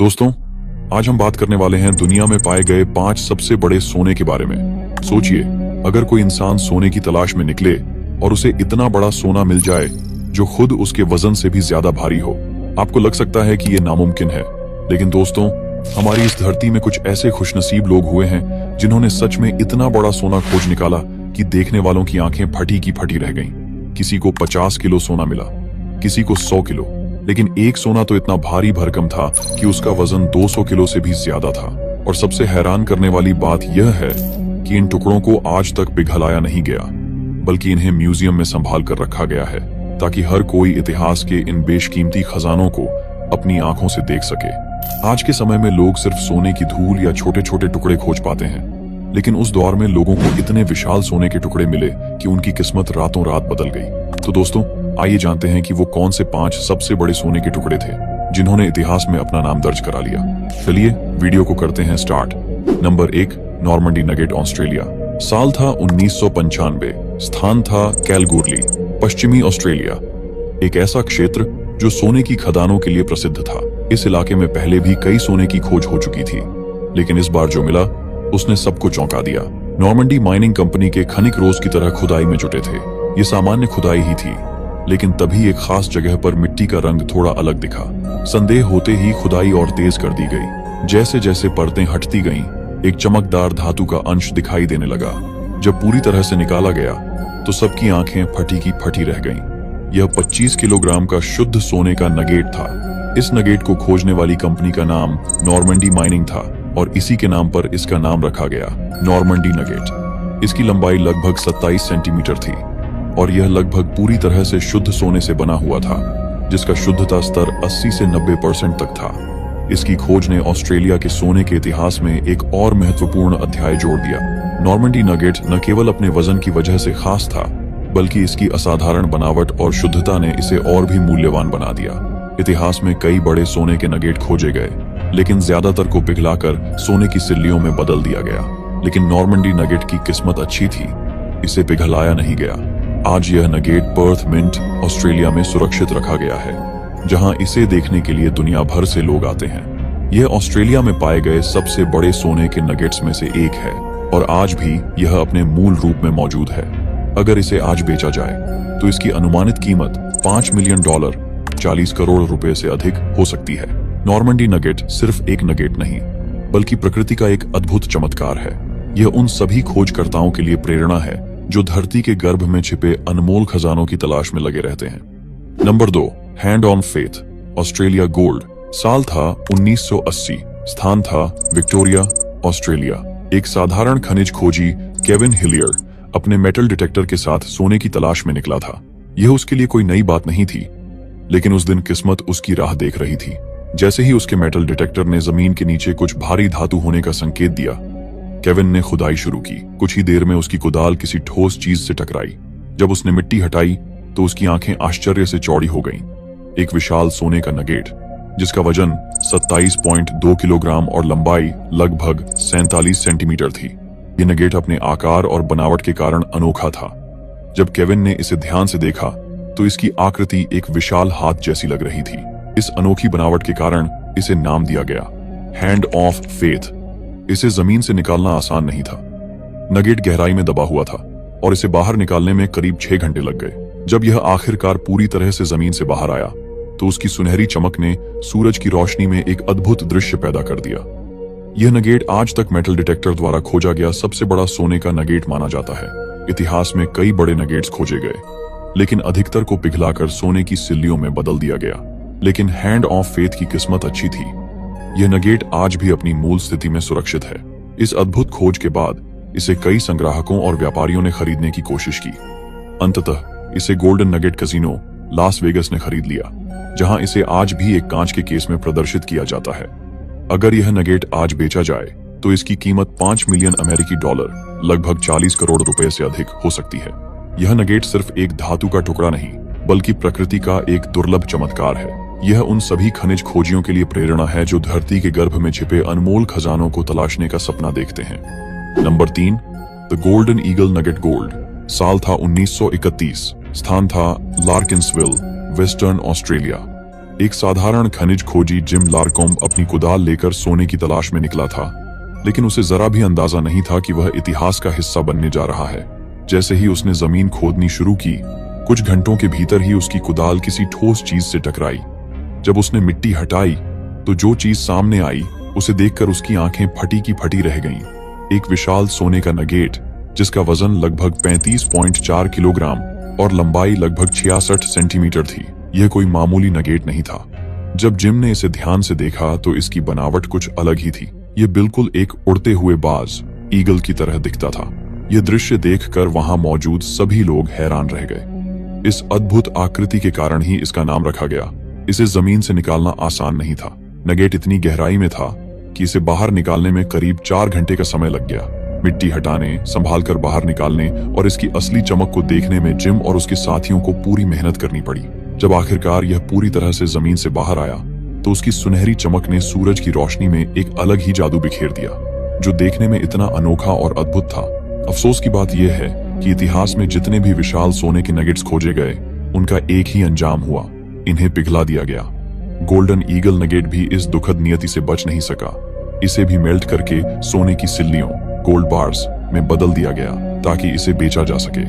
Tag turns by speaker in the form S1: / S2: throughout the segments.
S1: दोस्तों, आज हम बात करने वाले हैं दुनिया में पाए गए 5 सबसे बड़े सोने के बारे में। सोचिए, अगर कोई इंसान सोने की तलाश में निकले और उसे इतना बड़ा सोना मिल जाए जो खुद उसके वजन से भी ज्यादा भारी हो, आपको लग सकता है कि यह नामुमकिन है। लेकिन दोस्तों, हमारी इस धरती में कुछ ऐसे खुशनसीब लोग हुए हैं जिन्होंने सच में इतना बड़ा सोना खोज निकाला कि देखने वालों की आंखें फटी की फटी रह गईं। किसी को 50 किलो सोना मिला, किसी को 100 किलो, लेकिन एक सोना तो इतना भारी भरकम था कि उसका वजन 200 किलो से भी ज्यादा था। और सबसे हैरान करने वाली बात यह है कि इन टुकड़ों को आज तक पिघलाया नहीं गया, बल्कि इन्हें म्यूजियम में संभाल कर रखा गया है ताकि हर कोई इतिहास के इन बेशकीमती खजानों को अपनी आंखों से देख सके। आज के समय में लोग सिर्फ सोने की धूल या छोटे छोटे टुकड़े खोज पाते हैं, लेकिन उस दौर में लोगों को इतने विशाल सोने के टुकड़े मिले कि उनकी किस्मत रातों रात बदल गई। तो दोस्तों, आइए जानते हैं कि वो कौन से 5 सबसे बड़े सोने के टुकड़े थे जिन्होंने इतिहास में अपना नाम दर्ज करा लिया। चलिए वीडियो को करते हैं start. Number 1, Normandy nugget, Australia. साल था 1995, स्थान था कैलगोरली, पश्चिमी ऑस्ट्रेलिया। एक ऐसा क्षेत्र जो सोने की खदानों के लिए प्रसिद्ध था। इस इलाके में पहले भी कई सोने की खोज हो चुकी थी, लेकिन इस बार जो मिला उसने सबको चौंका दिया। नॉर्मंडी माइनिंग कंपनी के खनिक रोज की तरह खुदाई में जुटे थे। ये सामान्य खुदाई ही थी, लेकिन तभी एक खास जगह पर मिट्टी का रंग थोड़ा अलग दिखा। संदेह होते ही खुदाई और तेज कर दी गई। जैसे जैसे परतें हटती गईं, एक चमकदार धातु का अंश दिखाई देने लगा। जब पूरी तरह से निकाला गया तो सबकी आंखें फटी की फटी रह गईं। यह 25 किलोग्राम का शुद्ध सोने का नगेट था। इस नगेट को खोजने वाली कंपनी का नाम नॉर्मंडी माइनिंग था और इसी के नाम पर इसका नाम रखा गया, नॉर्मंडी नगेट। इसकी लंबाई लगभग 27 सेंटीमीटर थी और यह लगभग पूरी तरह से शुद्ध सोने से बना हुआ था, जिसका शुद्धता स्तर 80 से 90% तक था। इसकी खोज ने ऑस्ट्रेलिया के सोने के इतिहास में एक और महत्वपूर्ण अध्याय जोड़ दिया। नॉर्मंडी नगेट न केवल अपने वजन की वजह से खास था, बल्कि इसकी असाधारण बनावट और शुद्धता ने इसे और भी मूल्यवान बना दिया। इतिहास में कई बड़े सोने के नगेट खोजे गए, लेकिन ज्यादातर को पिघलाकर सोने की सिल्लियों में बदल दिया गया। लेकिन नॉर्मंडी नगेट की किस्मत अच्छी थी, इसे पिघलाया नहीं गया। आज यह नगेट पर्थ मिंट, ऑस्ट्रेलिया में सुरक्षित रखा गया है, जहां इसे देखने के लिए दुनिया भर से लोग आते हैं। यह ऑस्ट्रेलिया में पाए गए सबसे बड़े सोने के नगेट्स में से एक है और आज भी यह अपने मूल रूप में मौजूद है। अगर इसे आज बेचा जाए तो इसकी अनुमानित कीमत $5 मिलियन, 40 करोड़ रुपए से अधिक हो सकती है। नॉर्मंडी नगेट सिर्फ एक नगेट नहीं, बल्कि प्रकृति का एक अद्भुत चमत्कार है। यह उन सभी खोजकर्ताओं के लिए प्रेरणा है जो धरती के गर्भ में छिपे अनमोल खजानों की तलाश में लगे रहते हैं। Number 2, hand on faith, Australia gold. साल था 1980, स्थान था विक्टोरिया, ऑस्ट्रेलिया। एक साधारण खनिज खोजी केविन हिलियर अपने मेटल डिटेक्टर के साथ सोने की तलाश में निकला था। यह उसके लिए कोई नई बात नहीं थी, लेकिन उस दिन किस्मत उसकी राह देख रही थी। जैसे ही उसके मेटल डिटेक्टर ने जमीन के नीचे कुछ भारी धातु होने का संकेत दिया, केविन ने खुदाई शुरू की। कुछ ही देर में उसकी कुदाल किसी ठोस चीज से टकराई। जब उसने मिट्टी हटाई तो उसकी आंखें आश्चर्य से चौड़ी हो गईं। एक विशाल सोने का नगेट जिसका वजन 27.2 किलोग्राम और लंबाई लगभग 47 सेंटीमीटर थी। यह नगेट अपने आकार और बनावट के कारण अनोखा था। जब केविन ने इसे ध्यान से देखा तो इसकी आकृति एक विशाल हाथ जैसी लग रही थी। इस अनोखी बनावट के कारण इसे नाम दिया गया, हैंड ऑफ फेथ। इसे जमीन से निकालना आसान नहीं था। नगेट गहराई में दबा हुआ था और इसे बाहर निकालने में करीब 6 घंटे लग गए। जब यह आखिरकार पूरी तरह से जमीन से बाहर आया तो उसकी सुनहरी चमक ने सूरज की रोशनी में एक अद्भुत दृश्य पैदा कर दिया। यह नगेट आज तक मेटल डिटेक्टर द्वारा खोजा गया सबसे बड़ा सोने का नगेट माना जाता है। इतिहास में कई बड़े नगेट्स खोजे गए, लेकिन अधिकतर को पिघलाकर सोने की सिल्लियों में बदल दिया गया। लेकिन हैंड ऑफ फेथ की किस्मत अच्छी थी। यह नगेट आज भी अपनी मूल स्थिति में सुरक्षित है। इस अद्भुत खोज के बाद इसे कई संग्राहकों और व्यापारियों ने खरीदने की कोशिश की। अंततः इसे golden nugget casino, Las Vegas ने खरीद लिया, जहां इसे आज भी एक कांच के केस में प्रदर्शित किया जाता है। अगर यह नगेट आज बेचा जाए तो इसकी कीमत $5 मिलियन अमेरिकी, लगभग 40 करोड़ रुपए से अधिक हो सकती है। यह नगेट सिर्फ एक धातु का टुकड़ा नहीं, बल्कि प्रकृति का एक दुर्लभ चमत्कार है। यह उन सभी खनिज खोजियों के लिए प्रेरणा है जो धरती के गर्भ में छिपे अनमोल खजानों को तलाशने का सपना देखते हैं। Number 3, the golden eagle nugget gold. साल था 1931, स्थान था लार्किंसविल, वेस्टर्न ऑस्ट्रेलिया। एक साधारण खनिज खोजी जिम लारकोम अपनी कुदाल लेकर सोने की तलाश में निकला था, लेकिन उसे जरा भी अंदाजा नहीं था कि वह इतिहास का हिस्सा बनने जा रहा है। जैसे ही उसने जमीन खोदनी शुरू की, कुछ घंटों के भीतर ही उसकी कुदाल किसी ठोस चीज से टकराई। जब उसने मिट्टी हटाई तो जो चीज सामने आई उसे देखकर उसकी आंखें फटी की फटी रह गईं। एक विशाल सोने का नगेट जिसका वजन लगभग 35.4 किलोग्राम और लंबाई लगभग 66 सेंटीमीटर थी। यह कोई मामूली नगेट नहीं था। जब जिम ने इसे ध्यान से देखा तो इसकी बनावट कुछ अलग ही थी। यह बिल्कुल एक उड़ते हुए बाज ईगल की तरह दिखता था। यह दृश्य देखकर वहां मौजूद सभी लोग हैरान रह गए। इस अद्भुत आकृति के कारण ही इसका नाम रखा गया। इसे जमीन से निकालना आसान नहीं था। नगेट इतनी गहराई में था कि इसे बाहर निकालने में करीब 4 घंटे का समय लग गया। मिट्टी हटाने, संभाल कर बाहर निकालने और इसकी असली चमक को देखने में जिम और उसके साथियों को पूरी मेहनत करनी पड़ी। जब आखिरकार यह पूरी तरह से जमीन से बाहर आया तो उसकी सुनहरी चमक ने सूरज की रोशनी में एक अलग ही जादू बिखेर दिया, जो देखने में इतना अनोखा और अद्भुत था। अफसोस की बात यह है कि इतिहास में जितने भी विशाल सोने के नगेट्स खोजे गए, उनका एक ही अंजाम हुआ, इन्हें पिघला दिया गया। गोल्डन ईगल नगेट भी इस दुखद नियति से बच नहीं सका। इसे भी मेल्ट करके सोने की सिल्लियों, गोल्ड बार्स में बदल दिया गया ताकि इसे बेचा जा सके।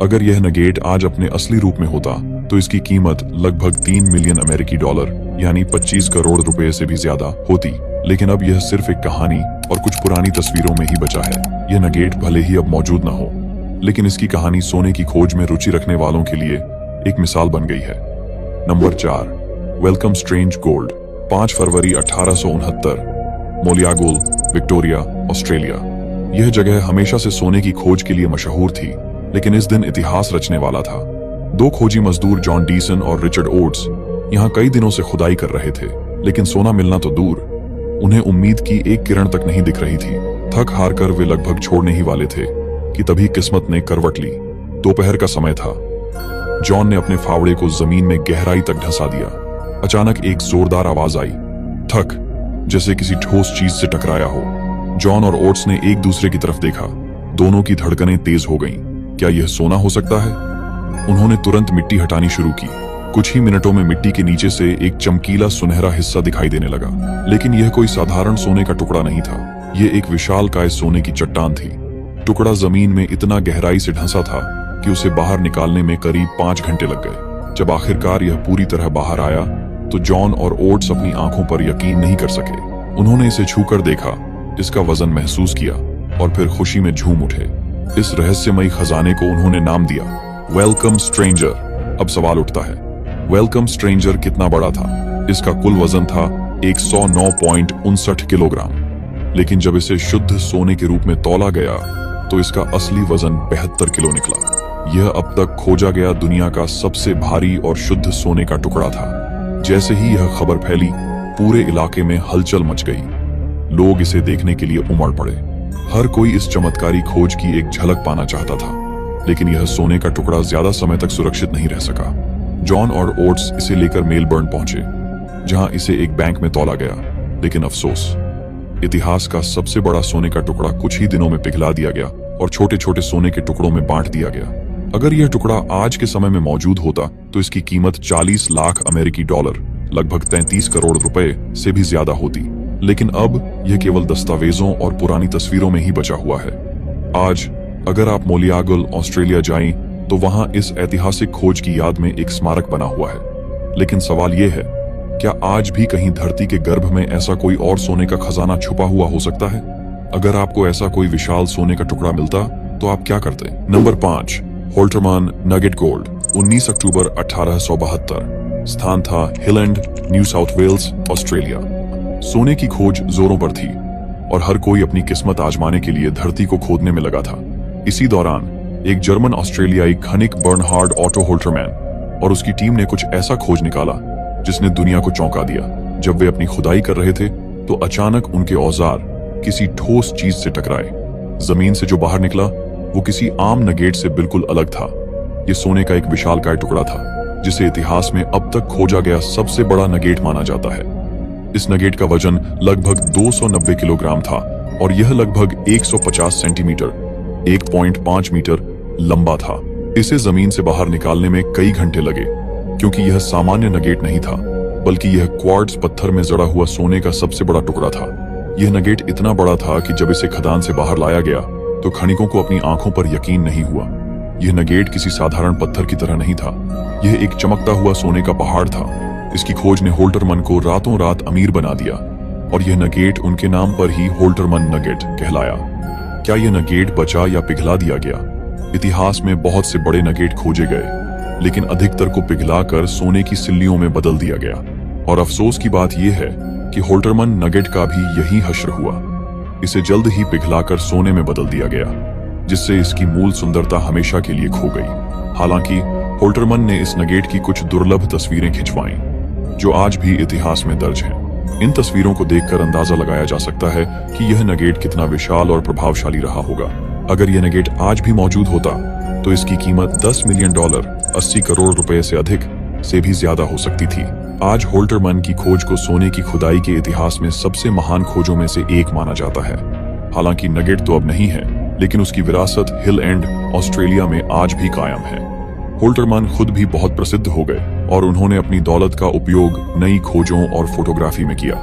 S1: अगर यह नगेट आज अपने असली रूप में होता तो इसकी कीमत लगभग 3 मिलियन अमेरिकी डॉलर यानी 25 करोड़ रुपए से भी ज्यादा होती। लेकिन अब यह सिर्फ एक कहानी और कुछ पुरानी तस्वीरों में ही बचा है। यह नगेट भले ही अब मौजूद न हो, लेकिन इसकी कहानी सोने की खोज में रुचि रखने वालों के लिए एक मिसाल बन गई है। Number 4, welcome strange gold. 5 फरवरी 1869, मोलियागुल, विक्टोरिया, ऑस्ट्रेलिया। यह जगह हमेशा से सोने की खोज के लिए मशहूर थी, लेकिन इस दिन इतिहास रचने वाला था। 2 खोजी मजदूर जॉन डीसन और रिचर्ड ओट्स यहाँ कई दिनों से खुदाई कर रहे थे, लेकिन सोना मिलना तो दूर, उन्हें उम्मीद की एक किरण तक नहीं दिख रही थी। थक हार कर वे लगभग छोड़ने ही वाले थे कि तभी किस्मत ने करवट ली। दोपहर का समय था। जॉन ने अपने फावड़े को जमीन में गहराई तक धंसा दिया। अचानक एक जोरदार आवाज आई, थक, जैसे किसी ठोस चीज से टकराया हो। जॉन और ओट्स ने एक दूसरे की तरफ देखा। दोनों की धड़कनें तेज हो गईं। क्या यह सोना हो सकता है? उन्होंने तुरंत मिट्टी हटानी शुरू की। कुछ ही मिनटों में मिट्टी के नीचे से एक चमकीला सुनहरा हिस्सा दिखाई देने लगा, लेकिन यह कोई साधारण सोने का टुकड़ा नहीं था। यह एक विशालकाय सोने की चट्टान थी। टुकड़ा जमीन में इतना गहराई से धंसा था कि उसे बाहर निकालने में करीब 5 घंटे लग गए। जब आखिरकार यह पूरी तरह बाहर आया तो जॉन और ओट्स अपनी आंखों पर यकीन नहीं कर सके। उन्होंने इसे छूकर देखा, इसका वजन महसूस किया और फिर खुशी में झूम उठे। इस रहस्यमयी खजाने को उन्होंने नाम दिया वेलकम स्ट्रेंजर। अब सवाल उठता है, वेलकम स्ट्रेंजर कितना बड़ा था? इसका कुल वजन था 109.59 किलोग्राम, लेकिन जब इसे शुद्ध सोने के रूप में तौला गया तो इसका असली वजन 72 किलो निकला। यह अब तक खोजा गया दुनिया का सबसे भारी और शुद्ध सोने का टुकड़ा था। जैसे ही यह खबर फैली, पूरे इलाके में हलचल मच गई। लोग इसे देखने के लिए उमड़ पड़े। हर कोई इस चमत्कारी खोज की एक झलक पाना चाहता था, लेकिन यह सोने का टुकड़ा ज्यादा समय तक सुरक्षित नहीं रह सका। जॉन और ओट्स इसे लेकर मेलबर्न पहुंचे, जहां इसे एक बैंक में तौला गया। लेकिन अफसोस, इतिहास का सबसे बड़ा सोने का टुकड़ा कुछ ही दिनों में पिघला दिया गया और छोटे छोटे सोने के टुकड़ों में बांट दिया गया। अगर यह टुकड़ा आज के समय में मौजूद होता तो इसकी कीमत 40 लाख अमेरिकी डॉलर, लगभग 33 करोड़ रुपए से भी ज्यादा होती। लेकिन अब यह केवल दस्तावेजों और पुरानी तस्वीरों में ही बचा हुआ है। आज अगर आप मोलियागुल, ऑस्ट्रेलिया जाएं, तो वहां इस ऐतिहासिक खोज की याद में एक स्मारक बना हुआ है। लेकिन सवाल यह है, क्या आज भी कहीं धरती के गर्भ में ऐसा कोई और सोने का खजाना छुपा हुआ हो सकता है? अगर आपको ऐसा कोई विशाल सोने का टुकड़ा मिलता तो आप क्या करते? Number 5, Holtermann nugget gold. 19 अक्टूबर 1872। स्थान था Hill End, New South Wales, Australia. सोने की खोज जोरों पर थी और हर कोई अपनी किस्मत आजमाने के लिए धरती को खोदने में लगा था। इसी दौरान एक जर्मन ऑस्ट्रेलियाई खनिक बर्नहार्ड ऑटो होल्टरमैन और उसकी टीम ने कुछ ऐसा खोज निकाला जिसने दुनिया को चौंका दिया। जब वे अपनी खुदाई कर रहे थे तो अचानक उनके औजार किसी ठोस चीज से टकराए। जमीन से जो बाहर निकला वो किसी आम नगेट से बिल्कुल अलग था। ये सोने का एक विशालकाय टुकड़ा था, जिसे इतिहास में अब तक खोजा गया सबसे बड़ा नगेट माना जाता है। इस नगेट का वजन लगभग 290 किलोग्राम था और यह लगभग 150 सेंटीमीटर, 1.5 मीटर लंबा था। इसे जमीन से बाहर निकालने में कई घंटे लगे, क्योंकि यह सामान्य नगेट नहीं था। बल्कि यह क्वार्ट्ज पत्थर में जड़ा हुआ सोने का सबसे बड़ा टुकड़ा था। यह नगेट इतना बड़ा था कि जब इसे खदान से बाहर लाया गया तो खनिकों को अपनी आंखों पर यकीन नहीं हुआ। यह नगेट किसी साधारण पत्थर की तरह नहीं था, यह एक चमकता हुआ सोने का पहाड़ था। इसकी खोज ने होल्टरमन को रातों रात अमीर बना दिया और यह नगेट उनके नाम पर ही होल्टरमन नगेट कहलाया। क्या यह नगेट बचा या पिघला दिया गया? इतिहास में बहुत से बड़े नगेट खोजे गए, लेकिन अधिकतर को पिघलाकर सोने की सिल्लियों में बदल दिया गया। और अफसोस की बात यह है कि होल्टरमन नगेट का भी यही हश्र हुआ। इसे जल्द ही पिघलाकर सोने में बदल दिया गया, जिससे इसकी मूल सुंदरता हमेशा के लिए खो गई। हालांकि होल्टरमन ने इस नगेट की कुछ दुर्लभ तस्वीरें खिंचवाईं, जो आज भी इतिहास में दर्ज हैं। इन तस्वीरों को देखकर अंदाजा लगाया जा सकता है कि यह नगेट कितना विशाल और प्रभावशाली रहा होगा। अगर यह नगेट आज भी मौजूद होता तो इसकी कीमत $10 मिलियन, 80 करोड़ रुपए से अधिक से भी ज्यादा हो सकती थी। आज होल्टरमन की खोज को सोने की खुदाई के इतिहास में सबसे महान खोजों में से एक माना जाता है। हालांकि नगेट तो अब नहीं है, लेकिन उसकी विरासत हिल एंड, ऑस्ट्रेलिया में आज भी कायम है। होल्टरमन खुद भी बहुत प्रसिद्ध हो गए और उन्होंने अपनी दौलत का उपयोग नई खोजों और फोटोग्राफी में किया।